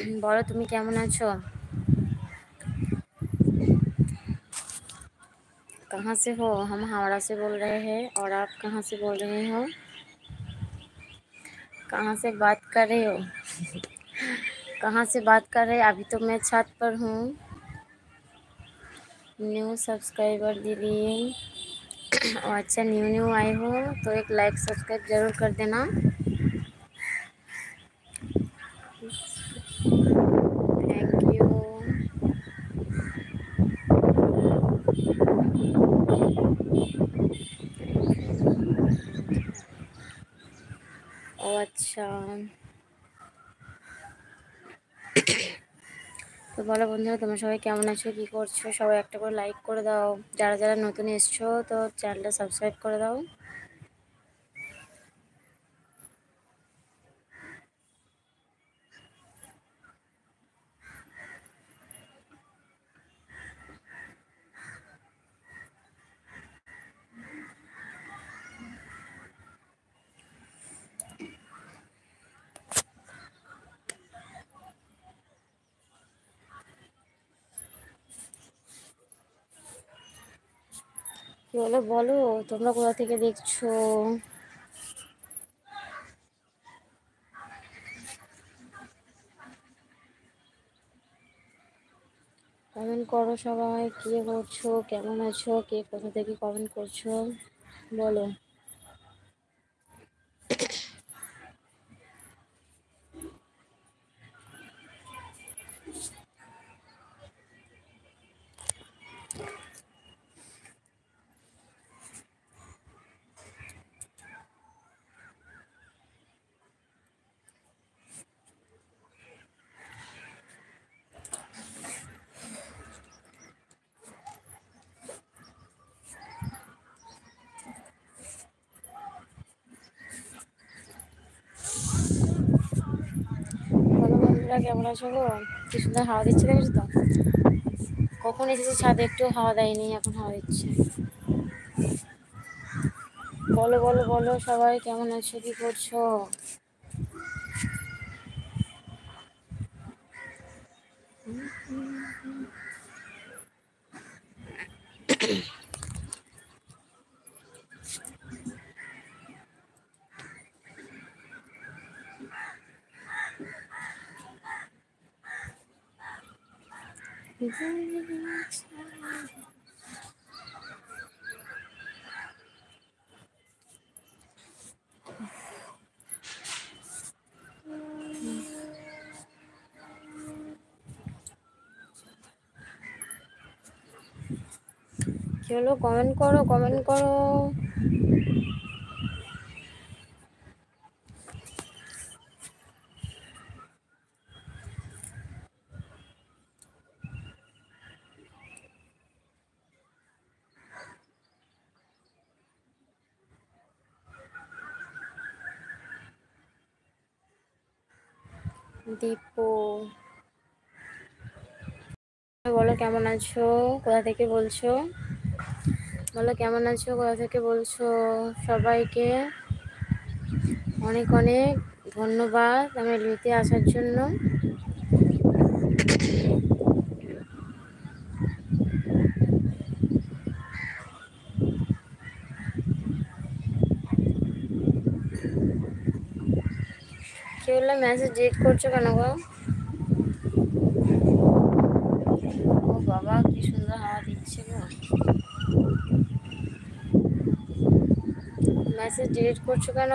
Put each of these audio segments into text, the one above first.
बोलो तुम केमन आछो? कहाँ से हो? हम हावड़ा से बोल रहे हैं। और आप कहाँ से बोल रहे हो? कहाँ से बात कर रहे हो? कहाँ से बात कर रहे हैं? अभी तो मैं छत पर हूँ। न्यू सब्सक्राइबर दीदी। अच्छा, न्यू न्यू आए हो तो एक लाइक सब्सक्राइब ज़रूर कर देना। Thank you. ओ अच्छा, তো বলো বন্ধুরা, তোমরা সবাই কেমন আছো, কি করছো? সবাই একটা করে লাইক করে দাও। যারা যারা নতুন এসছো তো চ্যানেলটা সাবস্ক্রাইব করে দাও। কি হলো বলো, তোমরা কোথা থেকে দেখছো? কমেন্ট করো সবাই, কি করছো, কেমন আছো, কে কোথা থেকে কমেন্ট করছো বলো। বলো বন্ধুরা, কেমন আছো গো? কি সুন্দর হাওয়া দিচ্ছে, দেখেছো তো? কখন এসেছি ছাদে, একটু হাওয়া দেয়নি, এখন হাওয়া দিচ্ছে। বলো বলো বলো সবাই, কেমন আছো, কি করছো? কি হলো? কমেন্ট করো, কমেন্ট করো। দীপু, বলো কেমন আছো, কোথা থেকে বলছো? বলো কেমন আছো, কোথা থেকে বলছো? সবাইকে অনেক অনেক ধন্যবাদ আমার লিতে আসার জন্য। কি বললাম, মেসেজ ডিলিট করছো কেন গো? ও বাবা, কি সুন্দর হাওয়া দিচ্ছে গো। মেসেজ ডিলিট করছো কেন?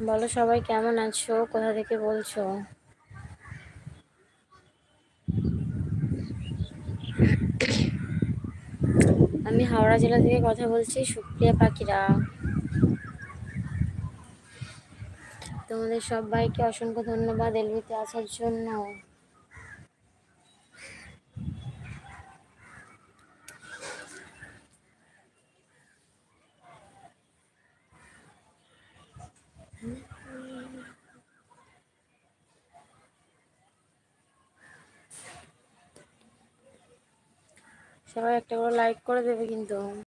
বলো সবাই কেমন আছো, কোথা থেকে বলছো? আমি হাওড়া জেলা থেকে কথা বলছি, সুপ্রিয়া পাখিরা। তোমাদের সবাইকে অসংখ্য ধন্যবাদ এলবিতে আসার জন্য। সবাই একটা করে লাইক করে দেবে কিন্তু।